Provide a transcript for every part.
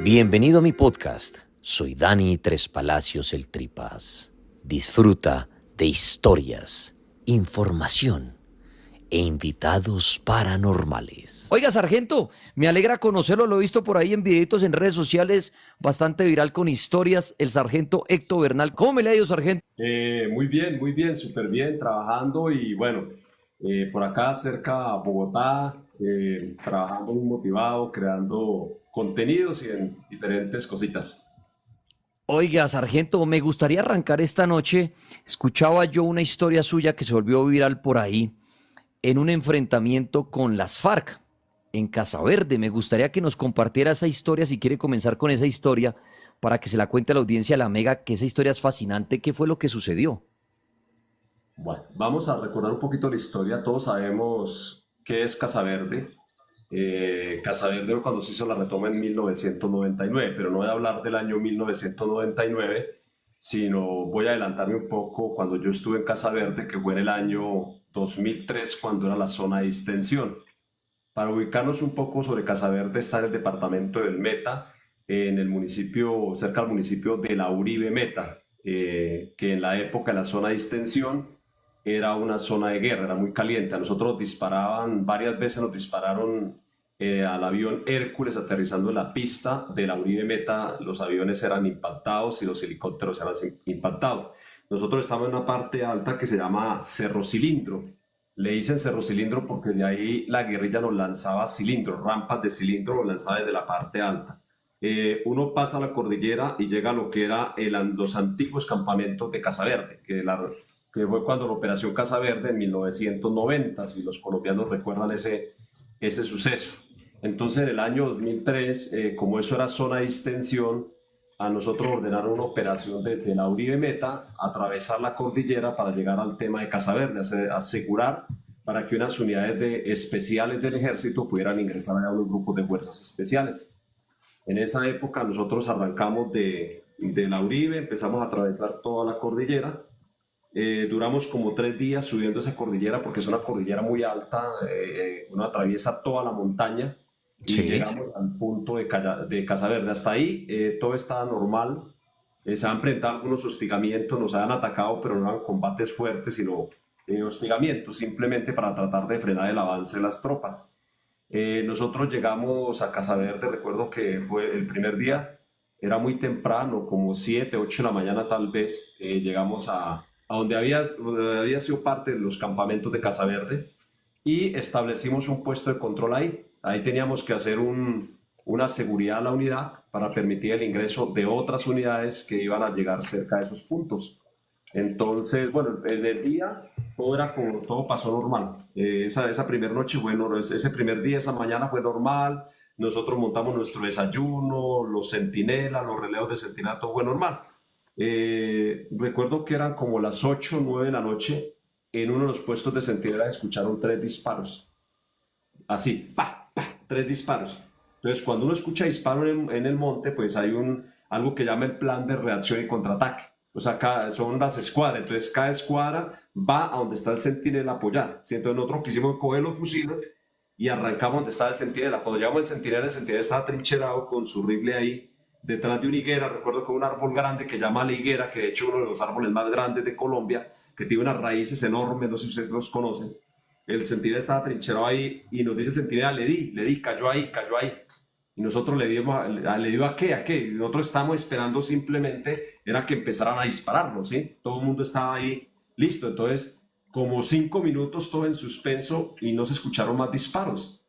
Bienvenido a mi podcast. Soy Dani Tres Palacios el Tripas. Disfruta de historias, información e invitados paranormales. Oiga, sargento, me alegra conocerlo, lo he visto por ahí en videitos en redes sociales, bastante viral con historias, el sargento Héctor Bernal. ¿Cómo me le ha ido, sargento? Muy bien, súper bien, trabajando y bueno, por acá cerca a Bogotá, trabajando muy motivado, creando contenidos y en diferentes cositas. Oiga, sargento, me gustaría arrancar esta noche. Escuchaba yo una historia suya que se volvió viral por ahí en un enfrentamiento con las FARC en Casa Verde. Me gustaría que nos compartiera esa historia, si quiere comenzar con esa historia, para que se la cuente a la audiencia, a la Mega, que esa historia es fascinante. ¿Qué fue lo que sucedió? Bueno, vamos a recordar un poquito la historia. Todos sabemos qué es Casa Verde. Casa Verde cuando se hizo la retoma en 1999, pero no voy a hablar del año 1999, sino voy a adelantarme un poco cuando yo estuve en Casa Verde, que fue en el año 2003, cuando era la zona de distensión. Para ubicarnos un poco sobre Casa Verde, está en el departamento del Meta, en el municipio, cerca del municipio de la Uribe Meta, que en la época de la zona de distensión era una zona de guerra, era muy caliente. A nosotros disparaban, varias veces nos dispararon al avión Hércules aterrizando en la pista de la Uribe Meta. Los aviones eran impactados y los helicópteros eran impactados. Nosotros estamos en una parte alta que se llama Cerro Cilindro. Le dicen Cerro Cilindro porque de ahí la guerrilla nos lanzaba cilindros, rampas de cilindro, nos lanzaba desde la parte alta. Uno pasa la cordillera y llega a lo que eran los antiguos campamentos de Casa Verde, que fue cuando la Operación Casa Verde en 1990, si los colombianos recuerdan ese suceso. Entonces, en el año 2003, como eso era zona de distensión, a nosotros ordenaron una operación de la Uribe Meta, atravesar la cordillera para llegar al tema de Casa Verde, asegurar para que unas unidades especiales del ejército pudieran ingresar a los grupos de fuerzas especiales. En esa época nosotros arrancamos de la Uribe, empezamos a atravesar toda la cordillera. Duramos como 3 días subiendo esa cordillera porque es una cordillera muy alta, uno atraviesa toda la montaña y Sí. llegamos al punto de Casa Verde. Hasta ahí todo estaba normal. Se han enfrentado algunos hostigamientos, nos han atacado, pero no eran combates fuertes, sino hostigamientos, simplemente para tratar de frenar el avance de las tropas. Nosotros llegamos a Casa Verde, recuerdo que fue el primer día, era muy temprano, como 7, 8 de la mañana tal vez, llegamos a donde había sido parte de los campamentos de Casa Verde y establecimos un puesto de control ahí. Ahí teníamos que hacer una seguridad a la unidad para permitir el ingreso de otras unidades que iban a llegar cerca de esos puntos. Entonces, bueno, en el día todo pasó normal. Esa primera noche, bueno, ese primer día, esa mañana fue normal. Nosotros montamos nuestro desayuno, los centinelas, los relevos de centinela, todo fue normal. Recuerdo que eran como las 8 o 9 de la noche. En uno de los puestos de centinela escucharon 3 disparos. Así, pa, pa, 3 disparos. Entonces, cuando uno escucha disparos en el monte, pues hay algo que llama el plan de reacción y contraataque. O sea, son las escuadras. Entonces, cada escuadra va a donde está el centinela a apoyar. ¿Sí? Entonces, nosotros quisimos coger los fusiles y arrancamos donde estaba el centinela. Cuando llegamos al centinela, el centinela estaba trincherado con su rifle ahí detrás de una higuera. Recuerdo que un árbol grande que llama la higuera, que de hecho es uno de los árboles más grandes de Colombia, que tiene unas raíces enormes, no sé si ustedes los conocen. El centinela estaba trincherado ahí y nos dice el centinela, le di, cayó ahí. Y nosotros le dio a qué. Y nosotros estábamos esperando simplemente, era que empezaran a dispararnos, ¿sí? Todo el mundo estaba ahí listo. Entonces, como 5 minutos todo en suspenso y no se escucharon más disparos.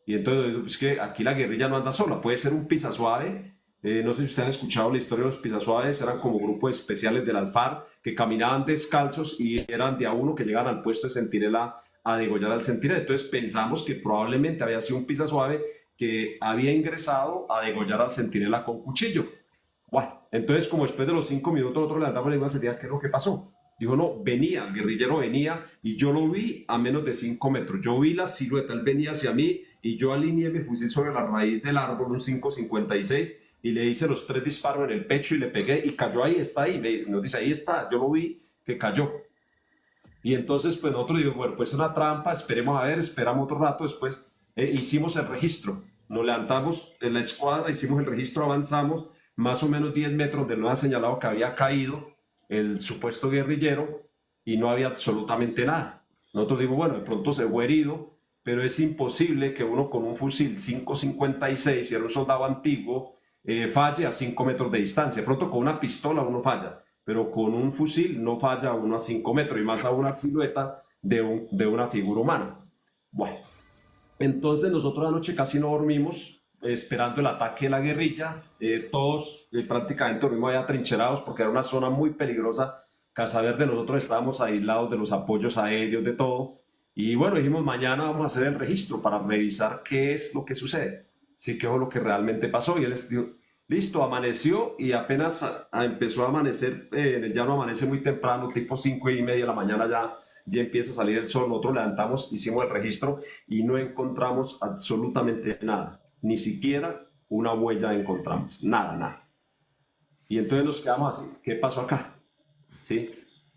Y entonces, es que aquí la guerrilla no anda sola, puede ser un pisa suave. No sé si ustedes han escuchado la historia de los pisasuaves, eran como grupos especiales de las FARC que caminaban descalzos y eran de a uno que llegaban al puesto de centinela a degollar al centinela. Entonces pensamos que probablemente había sido un pisasuave que había ingresado a degollar al centinela con cuchillo. Bueno, entonces como después de los 5 minutos nosotros le damos la igual centinela, ¿qué es lo que pasó? Dijo, no, venía, el guerrillero venía y yo lo vi a menos de 5 metros. Yo vi la silueta, él venía hacia mí y yo alineé mi fusil sobre la raíz del árbol, un 5.56, y le hice los 3 disparos en el pecho y le pegué y cayó ahí, está ahí. Nos dice, ahí está, yo lo vi que cayó. Y entonces, pues nosotros digo, bueno, pues es una trampa, esperemos a ver, esperamos otro rato, después hicimos el registro. nos levantamos en la escuadra, hicimos el registro, avanzamos más o menos 10 metros de donde nos ha señalado que había caído el supuesto guerrillero y no había absolutamente nada. Nosotros dijimos, bueno, de pronto se fue herido, pero es imposible que uno con un fusil 5.56, si era un soldado antiguo, falle a 5 metros de distancia. De pronto con una pistola uno falla, pero con un fusil no falla uno a 5 metros, y más a una silueta de una figura humana. Bueno, entonces nosotros anoche casi no dormimos, esperando el ataque de la guerrilla. Todos prácticamente dormimos allá trincherados porque era una zona muy peligrosa. Casaverde, nosotros estábamos aislados de los apoyos aéreos, de todo. Y bueno, dijimos, mañana vamos a hacer el registro para revisar qué es lo que sucede. Sí, qué fue lo que realmente pasó. Y él les dijo, listo, amaneció, y apenas empezó a amanecer, en el llano amanece muy temprano, tipo 5:30 de la mañana ya empieza a salir el sol. Nosotros levantamos, hicimos el registro y no encontramos absolutamente nada. Ni siquiera una huella encontramos. Nada, nada. Y entonces nos quedamos así. ¿Qué pasó acá? ¿Sí?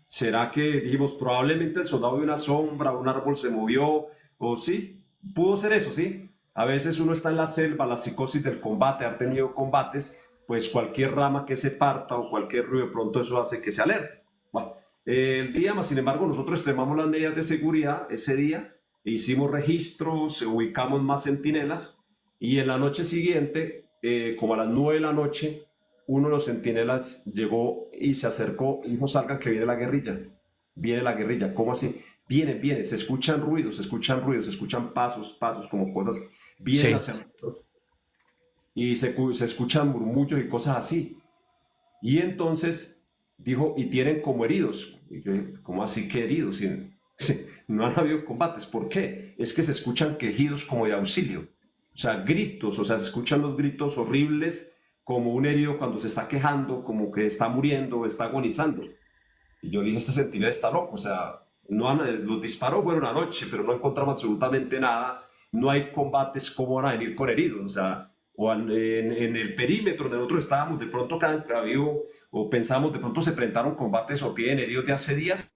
¿Será que dijimos, probablemente el soldado vio una sombra, un árbol se movió? O sí, pudo ser eso, ¿sí? A veces uno está en la selva, la psicosis del combate, ha tenido combates, pues cualquier rama que se parta o cualquier ruido, de pronto eso hace que se alerte. Bueno, el día más, sin embargo, nosotros extremamos las medidas de seguridad ese día, hicimos registros, ubicamos más centinelas, y en la noche siguiente, como a las 9 de la noche, uno de los centinelas llegó y se acercó y dijo, salgan que viene la guerrilla. Viene la guerrilla. ¿Cómo así? Viene, se escuchan ruidos, se escuchan pasos, como cosas. Vienen Sí. hacia nosotros y se escuchan murmullos y cosas así. Y entonces dijo, y tienen como heridos. Y yo, ¿cómo así que heridos? Si no han habido combates. ¿Por qué? Es que se escuchan quejidos como de auxilio. O sea, gritos, o sea, se escuchan los gritos horribles, como un herido cuando se está quejando, como que está muriendo o está agonizando. Y yo dije, este centinela está loco, o sea, los disparos fueron anoche, pero no encontramos absolutamente nada, no hay combates, como van a venir con heridos, o sea, en el perímetro donde nosotros estábamos, de pronto o pensamos, de pronto se presentaron combates o tienen heridos de hace días,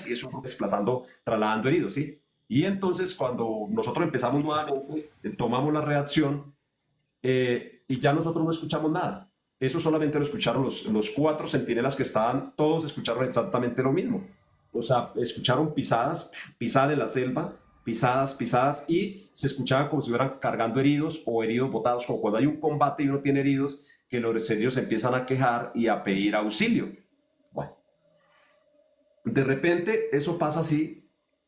y eso desplazando, trasladando heridos, ¿sí? Y entonces cuando nosotros empezamos nuevamente, tomamos la reacción, y ya nosotros no escuchamos nada. Eso solamente lo escucharon los 4 centinelas que estaban, todos escucharon exactamente lo mismo. O sea, escucharon pisadas en la selva, pisadas, y se escuchaba como si estuvieran cargando heridos o heridos botados, como cuando hay un combate y uno tiene heridos, que los heridos empiezan a quejar y a pedir auxilio. Bueno, de repente eso pasa así.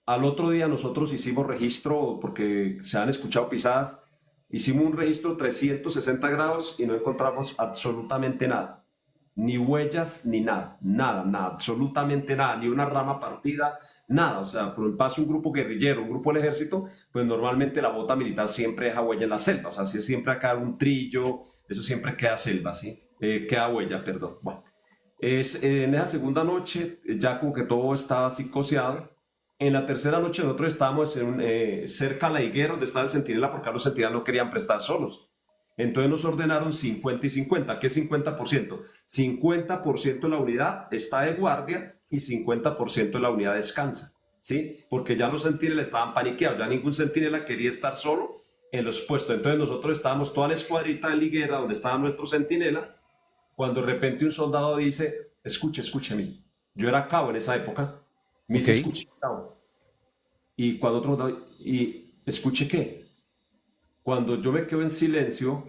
Al otro día nosotros hicimos registro, porque se han escuchado pisadas. Hicimos un registro 360 grados y no encontramos absolutamente nada. Ni huellas, ni nada. Nada, absolutamente nada. Ni una rama partida, nada. O sea, por el paso un grupo guerrillero, un grupo del ejército, pues normalmente la bota militar siempre deja huella en la selva. O sea, si siempre acá un trillo, eso siempre queda selva, ¿sí? Queda huella, perdón. Bueno, en esa segunda noche, ya como que todo estaba psicoseado. En la tercera noche nosotros estábamos cerca a la higuera donde estaba el centinela, porque a los centinelas no querían prestar solos. Entonces nos ordenaron 50 y 50. ¿Qué es 50%? 50% de la unidad está de guardia y 50% de la unidad descansa, ¿sí? Porque ya los centinelas estaban paniqueados, ya ningún centinela quería estar solo en los puestos. Entonces nosotros estábamos toda la escuadrita en la higuera donde estaba nuestro centinela, cuando de repente un soldado dice, escuche, yo era cabo en esa época, me Ok. dice, escuche, cabo. Y cuando otro soldado, ¿y escuche qué? Cuando yo me quedo en silencio,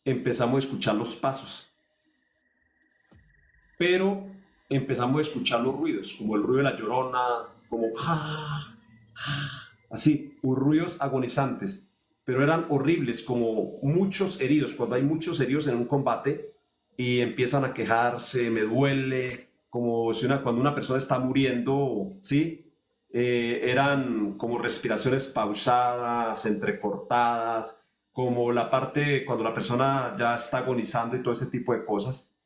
empezamos a escuchar los pasos, pero empezamos a escuchar los ruidos, como el ruido de la llorona, como así, ruidos agonizantes, pero eran horribles, como muchos heridos, cuando hay muchos heridos en un combate y empiezan a quejarse, me duele, como si cuando una persona está muriendo, ¿sí? Eran como respiraciones pausadas, entrecortadas, como la parte cuando la persona ya está agonizando y todo ese tipo de cosas.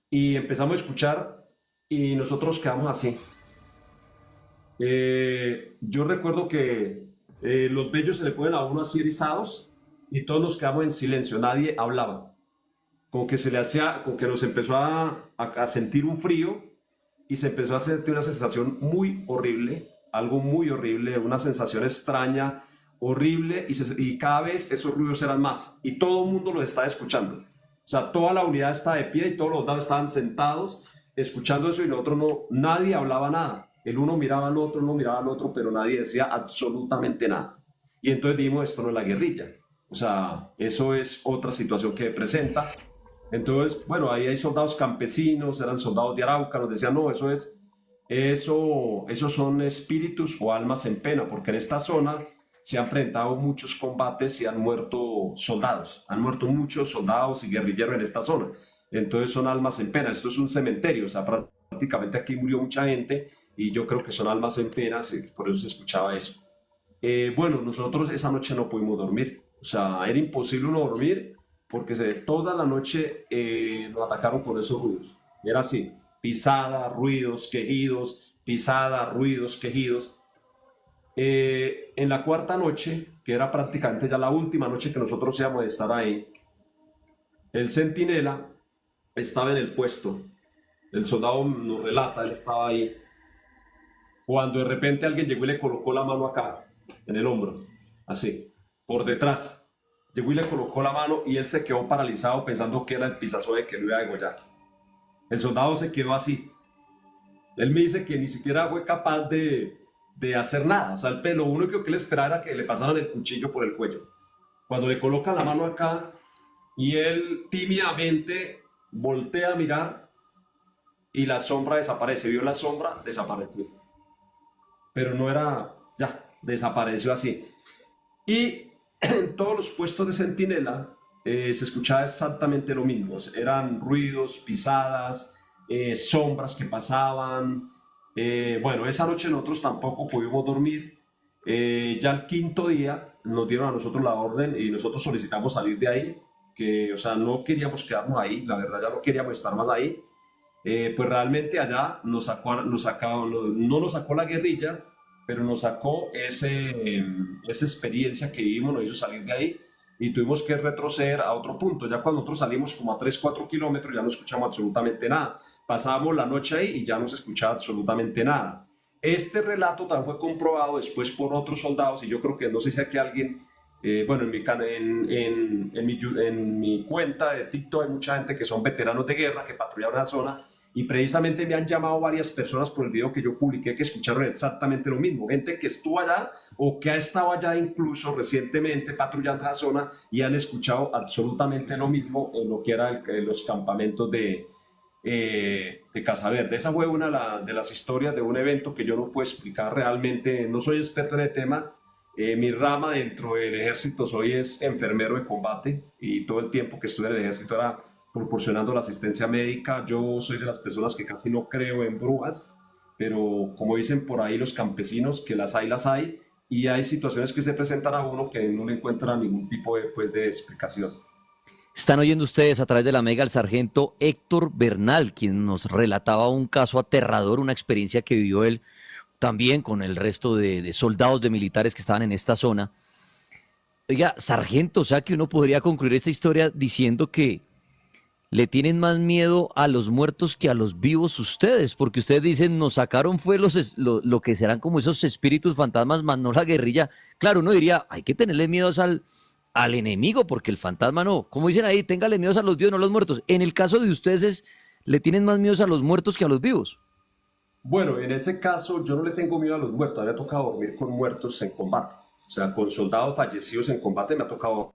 Y empezamos a escuchar y nosotros quedamos así. Yo recuerdo que los vellos se le ponen a uno así erizados y todos nos quedamos en silencio, nadie hablaba. Como que se le hacía, como que nos empezó a sentir un frío y se empezó a sentir una sensación muy horrible algo muy horrible, una sensación extraña, horrible, y cada vez esos ruidos eran más, y todo el mundo los estaba escuchando. O sea, toda la unidad estaba de pie y todos los soldados estaban sentados escuchando eso y nosotros no, nadie hablaba nada. El uno miraba al otro, pero nadie decía absolutamente nada. Y entonces dijimos, esto no es la guerrilla. O sea, eso es otra situación que presenta. Entonces, bueno, ahí hay soldados campesinos, eran soldados de Arauca, nos decían, no, esos son espíritus o almas en pena, porque en esta zona se han presentado muchos combates y han muerto muchos soldados y guerrilleros en esta zona. Entonces son almas en pena, esto es un cementerio, o sea, prácticamente aquí murió mucha gente y yo creo que son almas en pena, por eso se escuchaba eso. Bueno, nosotros esa noche no pudimos dormir, o sea, era imposible uno dormir porque toda la noche nos atacaron con esos ruidos. Era así, pisadas, ruidos, quejidos, pisadas, ruidos, quejidos. En la cuarta noche, que era prácticamente ya la última noche que nosotros íbamos a estar ahí, el centinela estaba en el puesto. El soldado nos relata, él estaba ahí, cuando de repente alguien llegó y le colocó la mano acá, en el hombro, así, por detrás. Llegó y le colocó la mano y él se quedó paralizado pensando que era el pisazoe que lo iba a degollar. El soldado se quedó así. Él me dice que ni siquiera fue capaz de hacer nada. O sea, lo único que le esperaba era que le pasaran el cuchillo por el cuello. Cuando le colocan la mano acá y él tímidamente voltea a mirar y la sombra desaparece. Vio la sombra, desapareció. Pero no era, ya, desapareció así. Y en todos los puestos de centinela se escuchaba exactamente lo mismo. Eran ruidos, pisadas, sombras que pasaban. Bueno, esa noche nosotros tampoco pudimos dormir. Ya el quinto día nos dieron a nosotros la orden y nosotros solicitamos salir de ahí, que, o sea, no queríamos quedarnos ahí, la verdad ya no queríamos estar más ahí. Pues realmente allá no nos sacó la guerrilla, pero nos sacó esa experiencia que vivimos, nos hizo salir de ahí y tuvimos que retroceder a otro punto. Ya cuando nosotros salimos como a 3-4 kilómetros ya no escuchamos absolutamente nada. Pasábamos la noche ahí y ya no se escuchaba absolutamente nada. Este relato también fue comprobado después por otros soldados y yo creo que no sé si aquí alguien, bueno, en mi cuenta de TikTok hay mucha gente que son veteranos de guerra que patrullaron la zona y precisamente me han llamado varias personas por el video que yo publiqué que escucharon exactamente lo mismo. Gente que estuvo allá o que ha estado allá incluso recientemente patrullando esa zona y han escuchado absolutamente lo mismo en lo que eran los campamentos de Casaverde. Esa fue una de las historias de un evento que yo no puedo explicar realmente, no soy experto en el tema. Mi rama dentro del ejército es enfermero de combate y todo el tiempo que estuve en el ejército era proporcionando la asistencia médica. Yo soy de las personas que casi no creo en brujas, pero como dicen por ahí los campesinos, que las hay, y hay situaciones que se presentan a uno que no le encuentran ningún tipo de explicación. Están oyendo ustedes a través de la Mega al sargento Héctor Bernal, quien nos relataba un caso aterrador, una experiencia que vivió él también con el resto de soldados, de militares que estaban en esta zona. Oiga, sargento, o sea que uno podría concluir esta historia diciendo que le tienen más miedo a los muertos que a los vivos ustedes, porque ustedes dicen, nos sacaron fue lo que serán como esos espíritus fantasmas, más no la guerrilla. Claro, uno diría, hay que tenerle miedo al enemigo, porque el fantasma no. Como dicen ahí, téngale miedo a los vivos, no a los muertos. En el caso de ustedes, ¿le tienen más miedo a los muertos que a los vivos? Bueno, en ese caso yo no le tengo miedo a los muertos. A mí me ha tocado dormir con muertos en combate. O sea, con soldados fallecidos en combate me ha tocado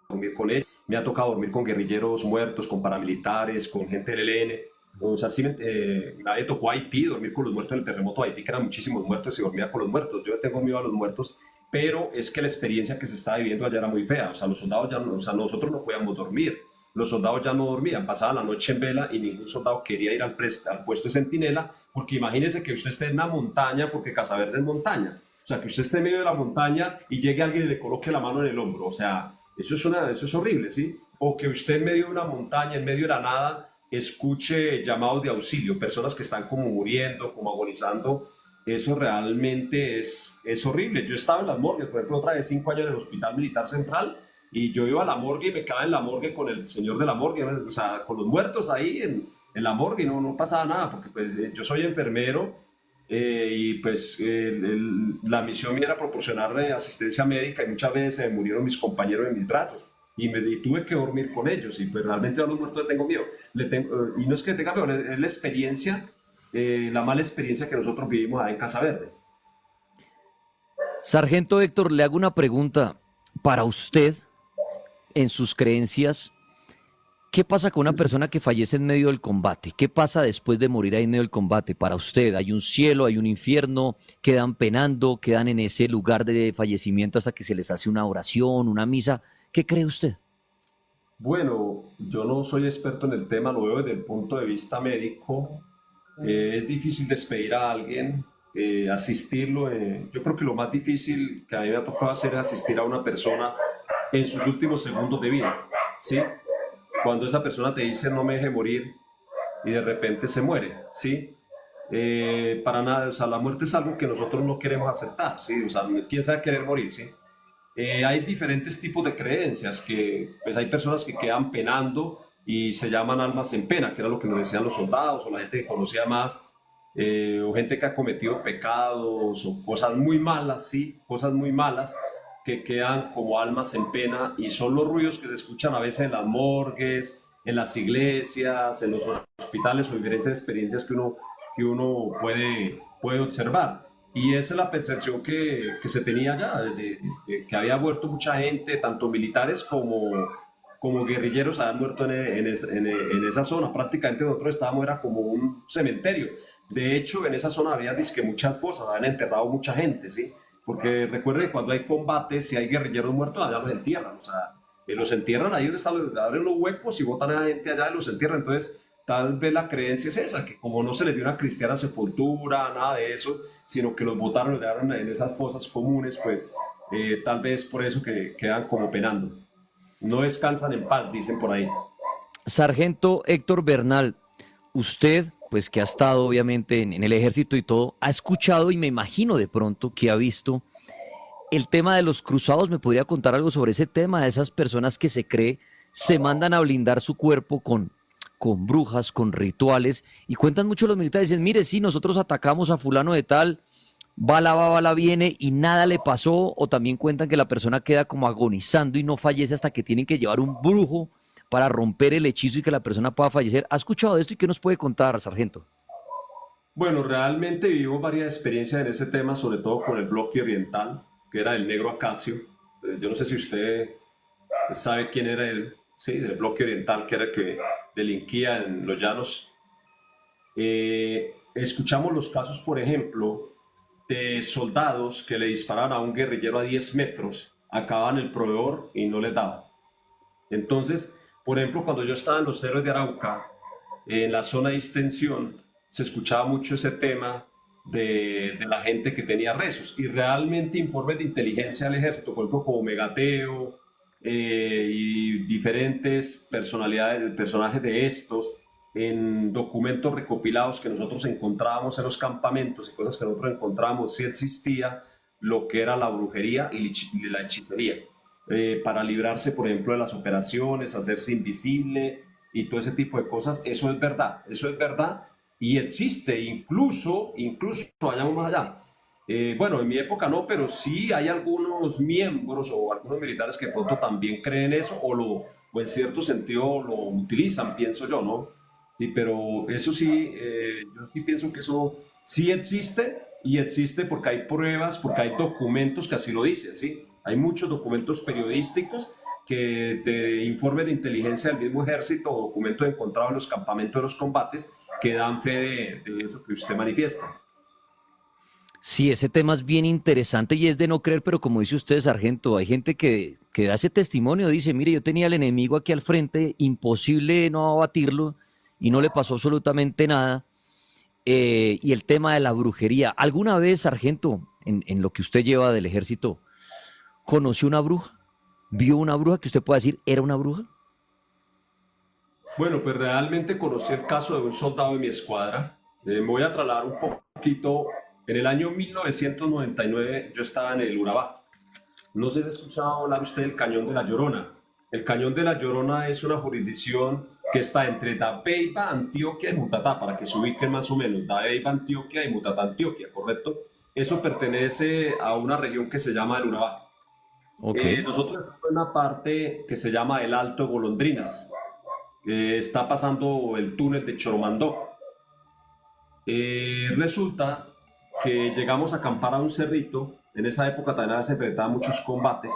dormir con él. Me ha tocado dormir con guerrilleros muertos, con paramilitares, con gente del ELN. O sea, sí me tocó Haití, dormir con los muertos en el terremoto de Haití, que eran muchísimos muertos y dormía con los muertos. Yo tengo miedo a los muertos, pero es que la experiencia que se estaba viviendo allá era muy fea. O sea, los soldados ya no, o sea, nosotros no podíamos dormir. Los soldados ya no dormían, pasaban la noche en vela y ningún soldado quería ir al puesto de centinela, porque imagínese que usted esté en una montaña, porque Casaverde es montaña. O sea, que usted esté en medio de la montaña y llegue alguien y le coloque la mano en el hombro. O sea, eso es horrible, ¿sí? O que usted en medio de una montaña, en medio de la nada, escuche llamados de auxilio, personas que están como muriendo, como agonizando. Eso realmente es horrible. Yo estaba en las morgues, por ejemplo, otra vez 5 años en el Hospital Militar Central, y yo iba a la morgue y me quedaba en la morgue con el señor de la morgue, o sea, con los muertos ahí en la morgue y no pasaba nada, porque pues yo soy enfermero y pues la misión mía era proporcionarle asistencia médica y muchas veces se murieron mis compañeros en mis brazos y tuve que dormir con ellos y pues realmente a los muertos les tengo miedo. Y no es que tenga miedo, es la experiencia, la mala experiencia que nosotros vivimos ahí en Casa Verde. Sargento Héctor, le hago una pregunta. Para usted, en sus creencias, ¿qué pasa con una persona que fallece en medio del combate? ¿Qué pasa después de morir ahí en medio del combate? Para usted, ¿hay un cielo, hay un infierno? ¿Quedan penando? ¿Quedan en ese lugar de fallecimiento hasta que se les hace una oración, una misa? ¿Qué cree usted? Bueno, yo no soy experto en el tema, lo veo desde el punto de vista médico. Es difícil despedir a alguien, asistirlo. Yo creo que lo más difícil que a mí me ha tocado hacer es asistir a una persona en sus últimos segundos de vida, ¿sí? Cuando esa persona te dice no me deje morir y de repente se muere, ¿sí? Para nada, o sea, la muerte es algo que nosotros no queremos aceptar, ¿sí? O sea, ¿quién sabe querer morir, sí? Hay diferentes tipos de creencias, que pues hay personas que quedan penando y se llaman almas en pena, que era lo que nos decían los soldados o la gente que conocía más, o gente que ha cometido pecados o cosas muy malas, sí, cosas muy malas, que quedan como almas en pena y son los ruidos que se escuchan a veces en las morgues, en las iglesias, en los hospitales o diferentes experiencias que uno puede observar. Y esa es la percepción que se tenía ya, de que había muerto mucha gente, tanto militares como guerrilleros habían muerto en esa zona. Prácticamente nosotros estábamos, era como un cementerio. De hecho, en esa zona había disque muchas fosas, habían enterrado mucha gente, ¿sí? Porque recuerden que cuando hay combates, si hay guerrilleros muertos, allá los entierran, o sea, los entierran ahí donde están, abren los huecos y botan a la gente allá y los entierran. Entonces, tal vez la creencia es esa, que como no se les dio una cristiana sepultura, nada de eso, sino que los botaron y le dieron en esas fosas comunes, pues tal vez por eso que quedan como penando. No descansan en paz, dicen por ahí. Sargento Héctor Bernal, usted, pues que ha estado obviamente en el ejército y todo, ha escuchado y me imagino de pronto que ha visto el tema de los cruzados. ¿Me podría contar algo sobre ese tema de esas personas que se cree se mandan a blindar su cuerpo con brujas, con rituales? Y cuentan mucho los militares, dicen, mire, sí, nosotros atacamos a fulano de tal, bala va, bala viene y nada le pasó. O también cuentan que la persona queda como agonizando y no fallece hasta que tienen que llevar un brujo para romper el hechizo y que la persona pueda fallecer. ¿Ha escuchado de esto y qué nos puede contar, sargento? Bueno, realmente vivimos varias experiencias en ese tema, sobre todo con el bloque oriental, que era el negro Acacio. Yo no sé si usted sabe quién era él, sí, del bloque oriental, que era el que delinquía en los llanos. Escuchamos los casos, por ejemplo, de soldados que le disparaban a un guerrillero a 10 metros, acababan el proveedor y no les daba. Entonces, por ejemplo, cuando yo estaba en los Cerros de Arauca, en la zona de extensión, se escuchaba mucho ese tema de la gente que tenía rezos y realmente informes de inteligencia del ejército, por ejemplo, como Megateo y diferentes personajes de estos, en documentos recopilados que nosotros encontrábamos en los campamentos y cosas que nosotros encontrábamos, sí existía lo que era la brujería y la hechicería, para librarse, por ejemplo, de las operaciones, hacerse invisible y todo ese tipo de cosas. Eso es verdad y existe, incluso vayamos más allá. Bueno, en mi época no, pero sí hay algunos miembros o algunos militares que de pronto también creen eso o en cierto sentido lo utilizan, pienso yo, ¿no? Sí, pero eso sí, yo sí pienso que eso sí existe y existe porque hay pruebas, porque hay documentos que así lo dicen, ¿sí? Hay muchos documentos periodísticos de informes de inteligencia del mismo ejército o documentos encontrados en los campamentos de los combates que dan fe de eso que usted manifiesta. Sí, ese tema es bien interesante y es de no creer, pero como dice usted, sargento, hay gente que da ese testimonio, dice, mire, yo tenía al enemigo aquí al frente, imposible no abatirlo y no le pasó absolutamente nada. Y el tema de la brujería, ¿alguna vez, sargento, en lo que usted lleva del ejército, conoció una bruja? ¿Vio una bruja que usted pueda decir era una bruja? Bueno, pues realmente conocí el caso de un soldado de mi escuadra. Me voy a trasladar un poquito. En el año 1999 yo estaba en el Urabá. No sé si ha escuchado hablar usted del Cañón de la Llorona. El Cañón de la Llorona es una jurisdicción que está entre Dabeiba, Antioquia y Mutatá, para que se ubiquen más o menos. Dabeiba, Antioquia y Mutatá, Antioquia, ¿correcto? Eso pertenece a una región que se llama el Urabá. Ok. Nosotros estamos en una parte que se llama el Alto Golondrinas. Está pasando el túnel de Choromandó. Resulta que llegamos a acampar a un cerrito. En esa época también se enfrentaban muchos combates.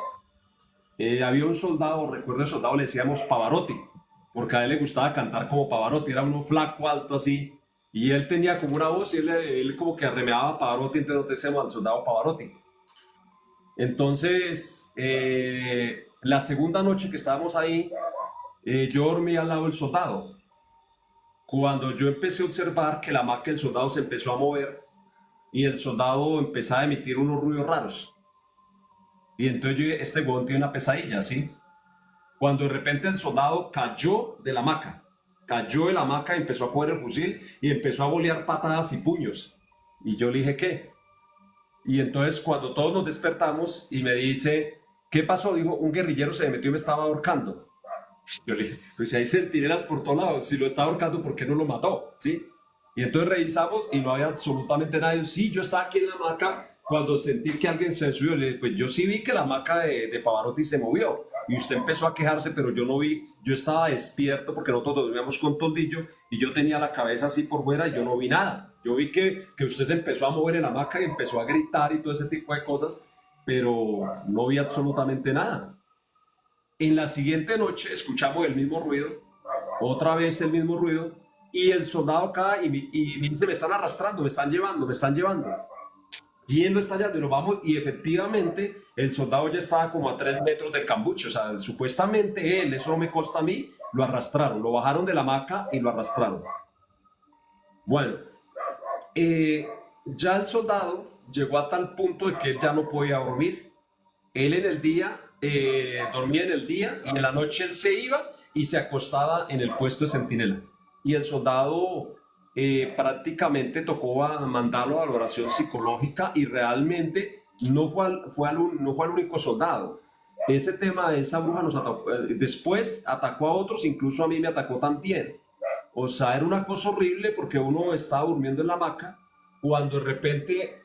Había un soldado, recuerdo el soldado, le decíamos Pavarotti, porque a él le gustaba cantar como Pavarotti, era uno flaco, alto así, y él tenía como una voz y él como que arremeaba a Pavarotti, entonces nosotros decíamos al soldado Pavarotti. Entonces, la segunda noche que estábamos ahí, yo dormí al lado del soldado. Cuando yo empecé a observar que la hamaca del soldado se empezó a mover y el soldado empezó a emitir unos ruidos raros. Y entonces yo dije, este huevón tiene una pesadilla, ¿sí? Cuando de repente el soldado cayó de la hamaca y empezó a coger el fusil y empezó a bolear patadas y puños. Y yo le dije, ¿qué? Y entonces cuando todos nos despertamos y me dice, ¿qué pasó? Dijo, un guerrillero se me metió y me estaba ahorcando. Yo le dije, pues si hay centinelas por todos lados, si lo estaba ahorcando, ¿por qué no lo mató? ¿Sí? Y entonces revisamos y no había absolutamente nadie. Sí, yo estaba aquí en la hamaca cuando sentí que alguien se subió. Le dije, pues yo sí vi que la hamaca de Pavarotti se movió. Y usted empezó a quejarse, pero yo no vi. Yo estaba despierto porque nosotros dormíamos con toldillo y yo tenía la cabeza así por fuera y yo no vi nada. Yo vi que usted se empezó a mover en la hamaca y empezó a gritar y todo ese tipo de cosas, pero no vi absolutamente nada. En la siguiente noche escuchamos el mismo ruido, otra vez el mismo ruido, y el soldado cae y me dice, me están arrastrando, me están llevando, me están llevando. ¿Quién lo está llevando? Y nos vamos, y efectivamente el soldado ya estaba como a 3 metros del cambuche, o sea, supuestamente él, eso no me consta a mí, lo arrastraron, lo bajaron de la hamaca y lo arrastraron. Bueno, ya el soldado llegó a tal punto de que él ya no podía dormir. Él en el día dormía en el día y en la noche él se iba y se acostaba en el puesto de centinela. Y el soldado prácticamente tocó a mandarlo a valoración psicológica y realmente no fue el único soldado. Ese tema de esa bruja nos atacó, después atacó a otros, incluso a mí me atacó también. O sea, era una cosa horrible porque uno estaba durmiendo en la hamaca cuando de repente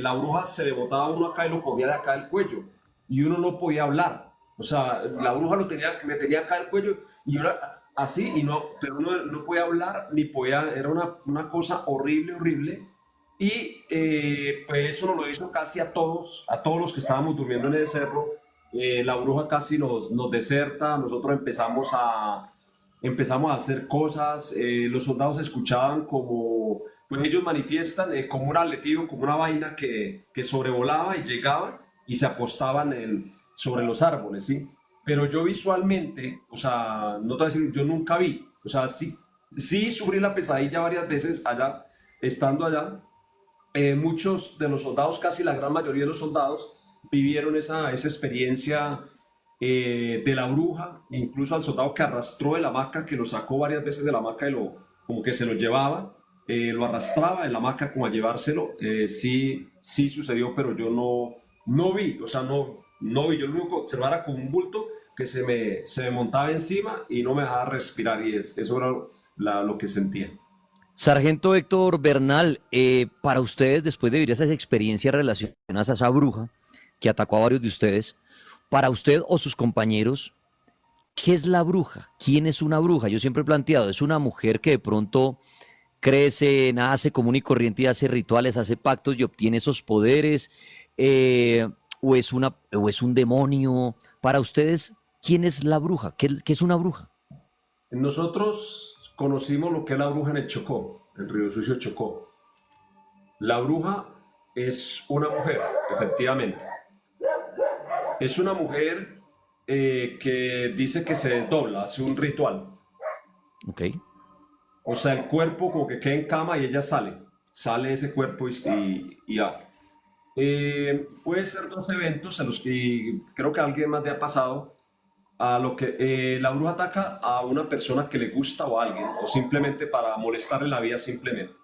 la bruja se le botaba a uno acá y lo cogía de acá del cuello y uno no podía hablar. O sea, la bruja me tenía acá el cuello y yo era así, pero uno no podía hablar ni podía, era una cosa horrible, horrible. Y pues eso nos lo hizo casi a todos los que estábamos durmiendo en el cerro. La bruja casi nos deserta, nosotros empezamos a hacer cosas, los soldados escuchaban como, pues ellos manifiestan como un aletío, como una vaina que sobrevolaba y llegaba y se apostaban sobre los árboles, ¿sí? Pero yo visualmente, o sea, no te voy a decir, yo nunca vi, o sea, sí sufrí la pesadilla varias veces allá, estando allá. Muchos de los soldados, casi la gran mayoría de los soldados, vivieron esa experiencia de la bruja, incluso al soldado que arrastró de la hamaca, que lo sacó varias veces de la hamaca y como que se lo llevaba, lo arrastraba en la hamaca como a llevárselo. Sí sucedió, pero yo no vi, o sea, no vi, yo lo único que observaba era como un bulto que se me montaba encima y no me dejaba respirar y eso era lo que sentía. Sargento Héctor Bernal, para ustedes, después de vivir esas experiencias relacionadas a esa bruja que atacó a varios de ustedes, para usted o sus compañeros, ¿qué es la bruja? ¿Quién es una bruja? Yo siempre he planteado, ¿es una mujer que de pronto crece, nace común y corriente y hace rituales, hace pactos y obtiene esos poderes? ¿O es un demonio? Para ustedes, ¿quién es la bruja? ¿Qué es una bruja? Nosotros conocimos lo que es la bruja en el Chocó, en Río Sucio Chocó. La bruja es una mujer, efectivamente. Es una mujer que dice que se desdobla, hace un ritual. Ok. O sea, el cuerpo como que queda en cama y ella sale ese cuerpo y ya. Puede ser 2 eventos en los que creo que a alguien más le ha pasado, a lo que la bruja ataca a una persona que le gusta o a alguien, o simplemente para molestarle la vida simplemente.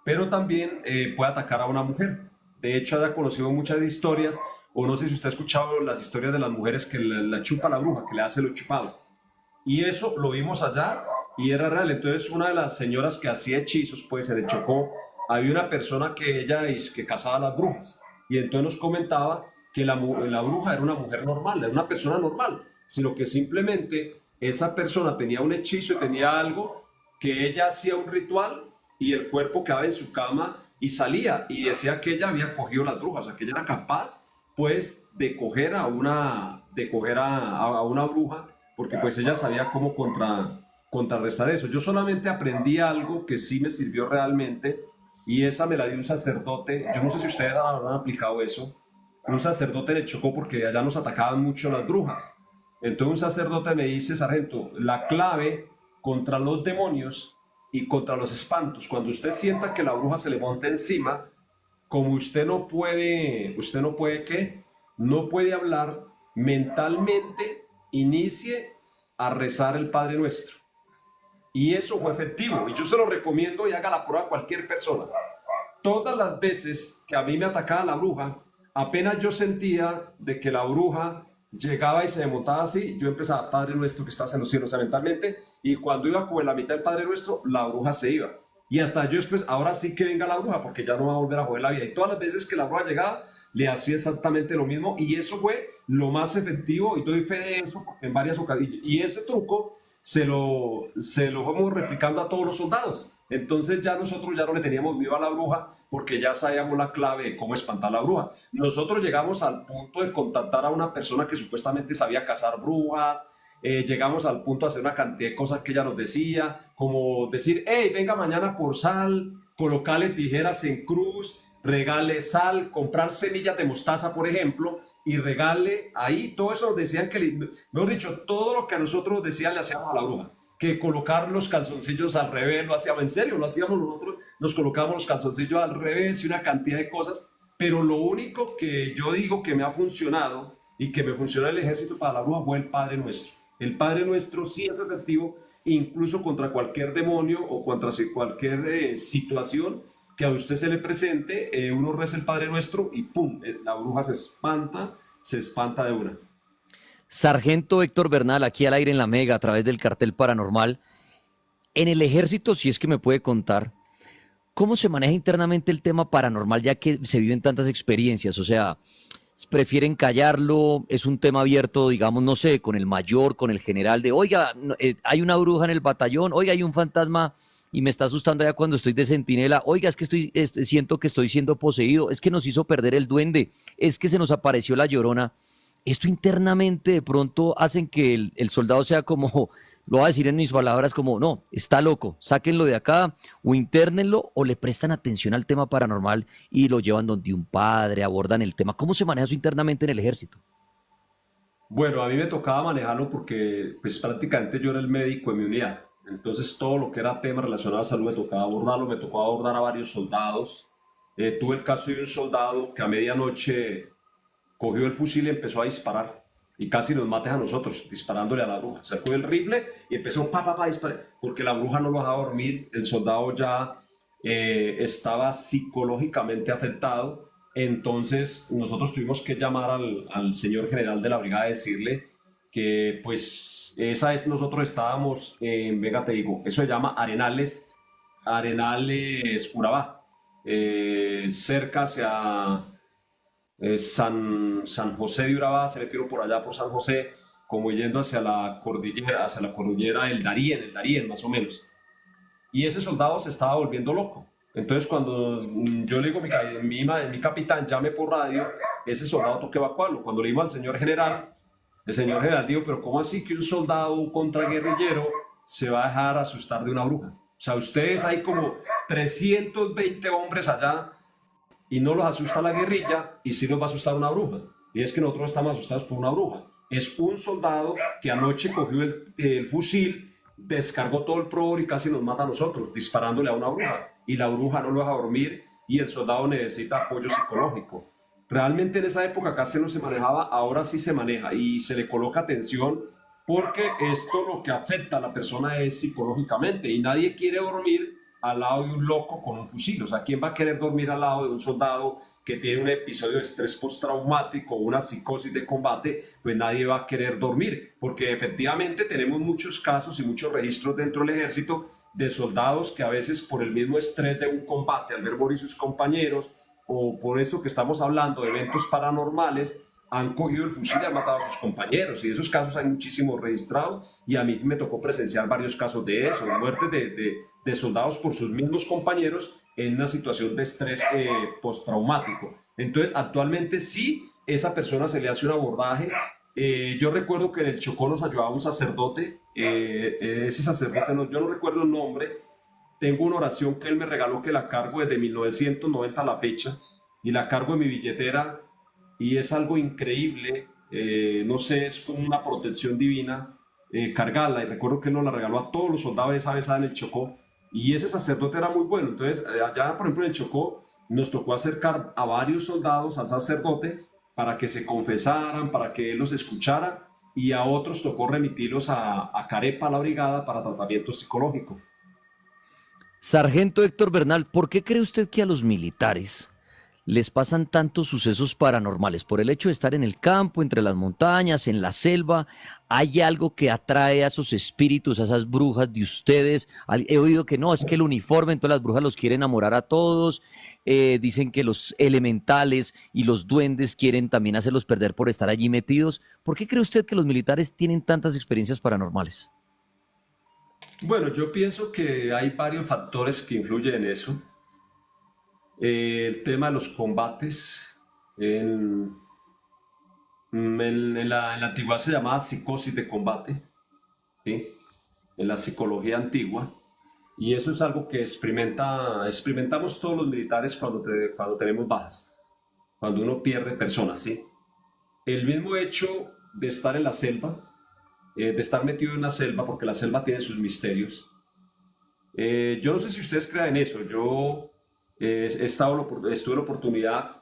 Pero también puede atacar a una mujer. de hecho haya conocido muchas historias, o no sé si usted ha escuchado las historias de las mujeres que la chupa la bruja, que le hace los chupados. Y eso lo vimos allá y era real. Entonces una de las señoras que hacía hechizos, pues en el Chocó, había una persona que ella es que cazaba las brujas. Y entonces nos comentaba que la bruja era una mujer normal, era una persona normal, sino que simplemente esa persona tenía un hechizo y tenía algo que ella hacía un ritual y el cuerpo quedaba en su cama y salía y decía que ella había cogido las brujas, o sea que ella era capaz pues de coger a una bruja porque pues ella sabía cómo contrarrestar eso. Yo solamente aprendí algo que sí me sirvió realmente y esa me la dio un sacerdote. Yo no sé si ustedes habrán aplicado eso. Un sacerdote le chocó porque allá nos atacaban mucho las brujas. Entonces un sacerdote me dice, sargento, la clave contra los demonios y contra los espantos, cuando usted sienta que la bruja se le monta encima, como usted no puede ¿qué? No puede hablar mentalmente, inicie a rezar el Padre Nuestro. Y eso fue efectivo. Y yo se lo recomiendo y haga la prueba a cualquier persona. Todas las veces que a mí me atacaba la bruja, apenas yo sentía de que la bruja llegaba y se me montaba así, yo empezaba, Padre Nuestro que estás en los cielos, mentalmente, y cuando iba como en la mitad del Padre Nuestro, la bruja se iba. Y hasta yo después, ahora sí que venga la bruja, porque ya no va a volver a joder la vida. Y todas las veces que la bruja llegaba, le hacía exactamente lo mismo, y eso fue lo más efectivo, y doy fe de eso, porque en varias ocasiones, y ese truco se lo vamos replicando a todos los soldados. Entonces ya nosotros ya no le teníamos miedo a la bruja porque ya sabíamos la clave de cómo espantar a la bruja. Nosotros llegamos al punto de contactar a una persona que supuestamente sabía cazar brujas, llegamos al punto de hacer una cantidad de cosas que ella nos decía, como decir, hey, venga mañana por sal, colocarle tijeras en cruz, regale sal, comprar semillas de mostaza, por ejemplo, y regale ahí, todo eso nos decían mejor dicho, todo lo que a nosotros decían le hacíamos a la bruja, que colocar los calzoncillos al revés, lo hacíamos en serio, lo hacíamos nosotros, nos colocábamos los calzoncillos al revés y una cantidad de cosas, pero lo único que yo digo que me ha funcionado y que me funciona el ejército para la bruja fue el Padre Nuestro. El Padre Nuestro sí es efectivo, incluso contra cualquier demonio o contra cualquier situación que a usted se le presente, uno reza el Padre Nuestro y ¡pum! La bruja se espanta de una. Sargento Héctor Bernal, aquí al aire en La Mega, a través del Cartel Paranormal. En el ejército, si es que me puede contar, ¿cómo se maneja internamente el tema paranormal, ya que se viven tantas experiencias? O sea, ¿prefieren callarlo? ¿Es un tema abierto, digamos, no sé, con el mayor, con el general, de, oiga, hay una bruja en el batallón, oiga, hay un fantasma y me está asustando ya cuando estoy de centinela, oiga, es que siento que estoy siendo poseído, es que nos hizo perder el duende, es que se nos apareció la llorona? Esto internamente de pronto hacen que el soldado sea como, lo voy a decir en mis palabras, como, no, está loco, sáquenlo de acá, o internenlo, o le prestan atención al tema paranormal y lo llevan donde un padre, abordan el tema. ¿Cómo se maneja eso internamente en el ejército? Bueno, a mí me tocaba manejarlo porque pues prácticamente yo era el médico de mi unidad. Entonces todo lo que era tema relacionado a salud me tocaba abordarlo, me tocaba abordar a varios soldados. Tuve el caso de un soldado que a medianoche cogió el fusil y empezó a disparar. Y casi nos mata a nosotros, disparándole a la bruja. Sacó el rifle y empezó a disparar, porque la bruja no lo dejaba dormir. El soldado ya estaba psicológicamente afectado. Entonces nosotros tuvimos que llamar al señor general de la brigada y decirle que pues esa vez nosotros estábamos en, venga te digo, eso se llama Arenales Urabá, cerca hacia San José de Urabá, se le tiró por allá por San José, como yendo hacia la cordillera del Darién más o menos. Y ese soldado se estaba volviendo loco. Entonces cuando yo le digo a mi capitán, llame por radio, ese soldado toque evacuarlo. Cuando le digo al señor general, el señor general dijo, pero ¿cómo así que un soldado, un contraguerrillero, se va a dejar asustar de una bruja? O sea, ustedes hay como 320 hombres allá y no los asusta la guerrilla y sí los va a asustar una bruja. Y es que nosotros estamos asustados por una bruja. Es un soldado que anoche cogió el fusil, descargó todo el proor y casi nos mata a nosotros, disparándole a una bruja. Y la bruja no lo deja dormir y el soldado necesita apoyo psicológico. Realmente en esa época casi no se manejaba, ahora sí se maneja y se le coloca atención porque esto lo que afecta a la persona es psicológicamente y nadie quiere dormir al lado de un loco con un fusil. O sea, ¿quién va a querer dormir al lado de un soldado que tiene un episodio de estrés postraumático o una psicosis de combate? Pues nadie va a querer dormir, porque efectivamente tenemos muchos casos y muchos registros dentro del ejército de soldados que a veces por el mismo estrés de un combate al ver morir sus compañeros o por esto que estamos hablando de eventos paranormales, han cogido el fusil y han matado a sus compañeros, y de esos casos hay muchísimos registrados, y a mí me tocó presenciar varios casos de eso, muertes de soldados por sus mismos compañeros en una situación de estrés postraumático. Entonces, actualmente sí, esa persona se le hace un abordaje. Yo recuerdo que en el Chocó nos ayudaba un sacerdote, ese sacerdote, yo no recuerdo el nombre, tengo una oración que él me regaló que la cargo desde 1990 a la fecha, y la cargo en mi billetera, y es algo increíble, no sé, es como una protección divina cargarla, y recuerdo que él nos la regaló a todos los soldados de esa vez en el Chocó, y ese sacerdote era muy bueno. Entonces allá por ejemplo en el Chocó nos tocó acercar a varios soldados al sacerdote para que se confesaran, para que él los escuchara, y a otros tocó remitirlos a Carepa, a la brigada, para tratamiento psicológico. Sargento Héctor Bernal, ¿por qué cree usted que a los militares les pasan tantos sucesos paranormales? Por el hecho de estar en el campo, entre las montañas, en la selva, ¿hay algo que atrae a esos espíritus, a esas brujas de ustedes? He oído que no, es que el uniforme, entonces las brujas los quieren enamorar a todos, dicen que los elementales y los duendes quieren también hacerlos perder por estar allí metidos. ¿Por qué cree usted que los militares tienen tantas experiencias paranormales? Bueno, yo pienso que hay varios factores que influyen en eso. El tema de los combates en la antigüedad se llamaba psicosis de combate, ¿sí? En la psicología antigua, y eso es algo que experimentamos todos los militares cuando tenemos bajas, cuando uno pierde personas, ¿sí? El mismo hecho de estar en la selva, de estar metido en una selva, porque la selva tiene sus misterios. Yo no sé si ustedes creen en eso. Yo estuve en la oportunidad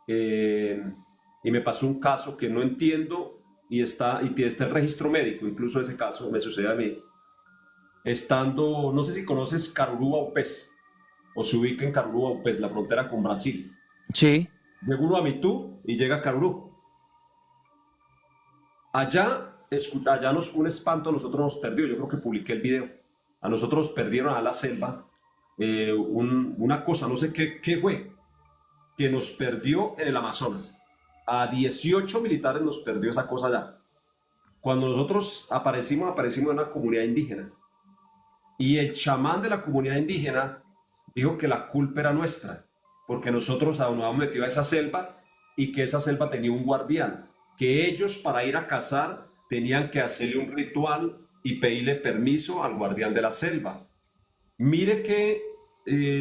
y me pasó un caso que no entiendo, y está el registro médico, incluso ese caso me sucede a mí, estando, no sé si conoces Caruru Baupés, o se ubica en Caruru Baupés, la frontera con Brasil. Sí. Llega uno a Mitú y llega a Caruru. Allá un espanto a nosotros nos perdió, yo creo que publiqué el video. A nosotros nos perdieron a la selva una cosa, no sé qué fue, que nos perdió en el Amazonas. A 18 militares nos perdió esa cosa allá. Cuando nosotros aparecimos en una comunidad indígena. Y el chamán de la comunidad indígena dijo que la culpa era nuestra, porque nosotros nos habíamos metido a esa selva y que esa selva tenía un guardián, que ellos para ir a cazar tenían que hacerle un ritual y pedirle permiso al guardián de la selva. Mire que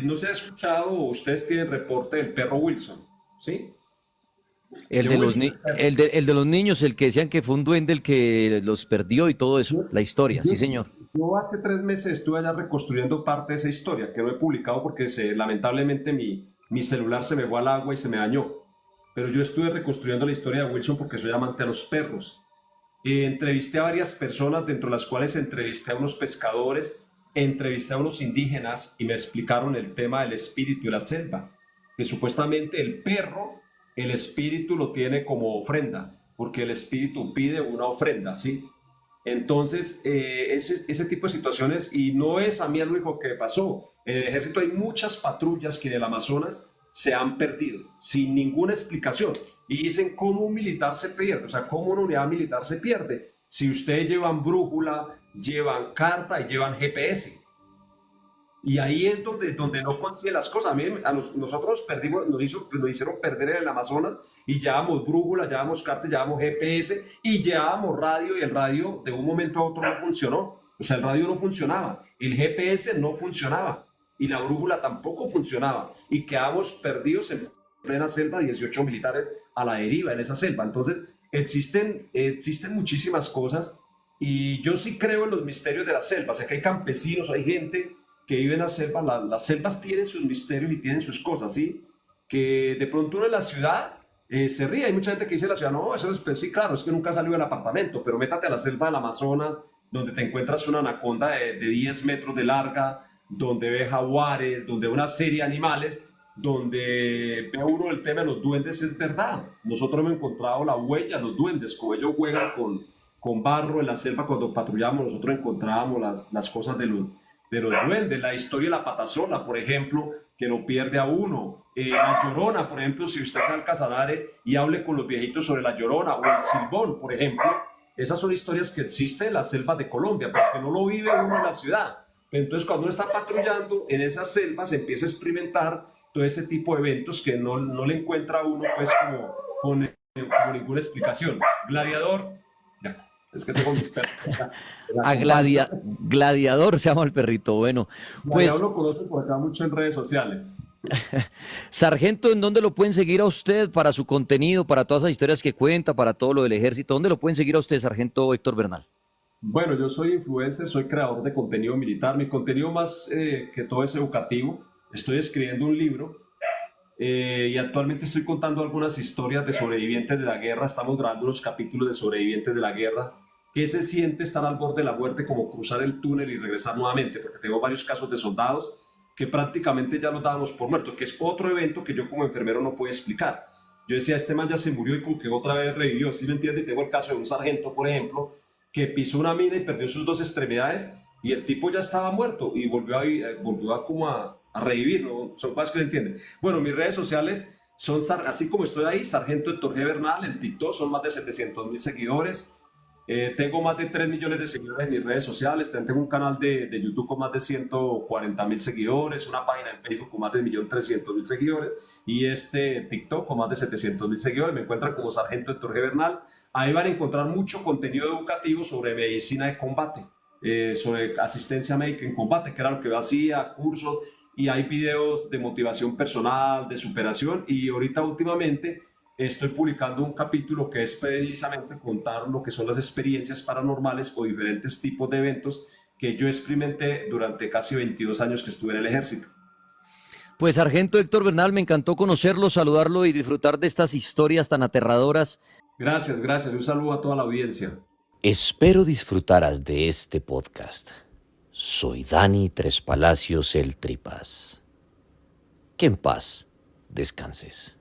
no se ha escuchado, o ustedes tienen reporte del perro Wilson, ¿sí? El de los niños, el que decían que fue un duende el que los perdió y todo eso, la historia, sí señor. Yo hace 3 meses estuve allá reconstruyendo parte de esa historia, que no he publicado porque lamentablemente mi celular se me fue al agua y se me dañó. Pero yo estuve reconstruyendo la historia de Wilson porque soy amante a los perros. Entrevisté a varias personas, dentro de las cuales entrevisté a unos pescadores, entrevisté a unos indígenas, y me explicaron el tema del espíritu de la selva, que supuestamente el perro, el espíritu lo tiene como ofrenda, porque el espíritu pide una ofrenda, ¿sí? Entonces, ese tipo de situaciones, y no es a mí el único que pasó. En el ejército hay muchas patrullas que en el Amazonas se han perdido, sin ninguna explicación. Y dicen, ¿cómo un militar se pierde? O sea, ¿cómo una unidad militar se pierde? Si ustedes llevan brújula, llevan carta y llevan GPS. Y ahí es donde no consiguen las cosas. Nosotros perdimos, nos hicieron perder en el Amazonas, y llevábamos brújula, llevábamos carta, llevábamos GPS y llevábamos radio, y el radio de un momento a otro no funcionó. O sea, el radio no funcionaba, el GPS no funcionaba y la brújula tampoco funcionaba, y quedamos perdidos en plena selva, 18 militares a la deriva en esa selva. Entonces existen muchísimas cosas, y yo sí creo en los misterios de la selva. O sea, que hay campesinos, hay gente que vive en la selva. Las selvas tienen sus misterios y tienen sus cosas, ¿sí? Que de pronto uno en la ciudad se ríe. Hay mucha gente que dice en la ciudad, no, eso es, pues sí, claro, es que nunca salió del apartamento, pero métate a la selva del Amazonas, donde te encuentras una anaconda de 10 metros de larga, donde ve jaguares, donde ve una serie de animales, donde ve uno el tema de los duendes, es verdad. Nosotros hemos encontrado la huella de los duendes, como ellos juegan con barro en la selva cuando patrullamos, nosotros encontrábamos las cosas de los duendes, la historia de la patasola, por ejemplo, que no pierde a uno, la llorona, por ejemplo, si usted sale al Casanare y hable con los viejitos sobre la llorona, o el silbón, por ejemplo, esas son historias que existen en las selvas de Colombia, porque no lo vive uno en la ciudad. Entonces, cuando uno está patrullando en esas selvas, empieza a experimentar todo ese tipo de eventos que no le encuentra a uno, pues, como ninguna explicación. Gladiador, ya, es que tengo mis perros. A Gladiador se llama el perrito. Bueno, Gladiador pues, lo conozco por acá mucho en redes sociales. sargento, ¿en dónde lo pueden seguir a usted para su contenido, para todas esas historias que cuenta, para todo lo del ejército? ¿Dónde lo pueden seguir a usted, sargento Héctor Bernal? Bueno, yo soy influencer, soy creador de contenido militar. Mi contenido más que todo es educativo. Estoy escribiendo un libro y actualmente estoy contando algunas historias de sobrevivientes de la guerra. Estamos grabando unos capítulos de sobrevivientes de la guerra. ¿Qué se siente estar al borde de la muerte, como cruzar el túnel y regresar nuevamente? Porque tengo varios casos de soldados que prácticamente ya los dábamos por muertos, que es otro evento que yo como enfermero no puedo explicar. Yo decía, este man ya se murió y como que otra vez revivió, ¿sí me entiende? Y tengo el caso de un sargento, por ejemplo, que pisó una mina y perdió sus dos extremidades y el tipo ya estaba muerto y volvió a revivir, ¿no? Son cosas que se entienden. Bueno, mis redes sociales son, así como estoy ahí, Sargento Héctor G. Bernal, en TikTok son más de 700,000 seguidores. Tengo más de 3 millones de seguidores en mis redes sociales. También tengo un canal de YouTube con más de 140,000 seguidores, una página en Facebook con más de 1.300.000 seguidores y TikTok con más de 700,000 seguidores. Me encuentran como Sargento Héctor G. Bernal. Ahí van a encontrar mucho contenido educativo sobre medicina de combate, sobre asistencia médica en combate, que era lo que yo hacía, cursos, y hay videos de motivación personal, de superación, y ahorita últimamente estoy publicando un capítulo que es precisamente contar lo que son las experiencias paranormales o diferentes tipos de eventos que yo experimenté durante casi 22 años que estuve en el ejército. Pues, sargento Héctor Bernal, me encantó conocerlo, saludarlo y disfrutar de estas historias tan aterradoras. Gracias, gracias. Un saludo a toda la audiencia. Espero disfrutaras de este podcast. Soy Dani Tres Palacios el Tripas. Que en paz descanses.